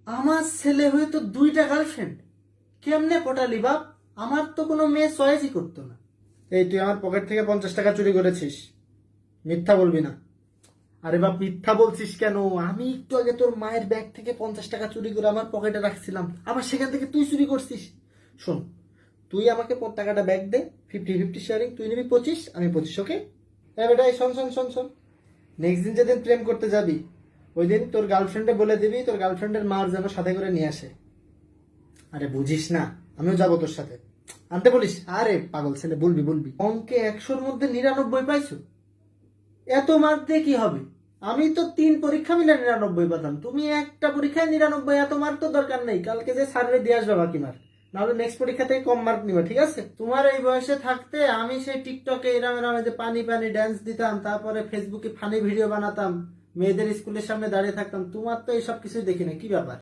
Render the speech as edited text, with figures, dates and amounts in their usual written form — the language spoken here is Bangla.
আমার ছেলে হয়তো 2টা গার্লফ্রেন্ড, কেমনে পটালি বাপ? আমার তো কোনো মেয়ে চয়েসই করতো না। এই তুই আমার পকেট থেকে 50 টাকা চুরি করেছিস, মিথ্যা বলবি না। আরে বাপ, মিথ্যা বলছিস কেন? আমি একটু আগে তোর মায়ের ব্যাগ থেকে 50 টাকা চুরি করে আমার পকেটে রাখছিলাম, আবার সেখান থেকে তুই চুরি করছিস। শোন, তুই আমাকে টাকাটা ব্যাগ দে, 50-50 শেয়ারিং, তুই নিবি 25, আমি 25, ওকে? হ্যাঁ বেটা, এই শোন শোন শোন শোন, নেক্সট দিন যেদিন প্রেম করতে যাবি ওই দিন তোর গার্লফ্রেন্ডে বলে দিবি তোর গার্লফ্রেন্ডের মার যেন সাথে করে নিয়ে আসে। আরে বুঝিস না, আমিও যাবো তোর সাথে। আনতে বলিস। আরে পাগল ছেলে, বলবি বলবি। অঙ্কে 100-র মধ্যে 99 পাইছো? এত মার্ক দিয়ে কি হবে? আমি তো 3 পরীক্ষা মিলে 99 পেতাম, তুমি একটা পরীক্ষায় 99। এত মার্ক তো দরকার নেই, কালকে যে স্যারের দিয়ে আসবে বাকি মার্ক, নাহলে নেক্সট পরীক্ষা থেকে কম মার্ক নিবা, ঠিক আছে? তোমার এই বয়সে থাকতে আমি সেই টিকটকে এরাম এরাম যে পানি পানি ড্যান্স দিতাম, তারপরে ফেসবুকে ফানি ভিডিও বানাতাম, মেয়েদের স্কুলের সামনে দাঁড়িয়ে থাকতাম, তোমার তো এইসব কিছুই দেখি না, কি ব্যাপার?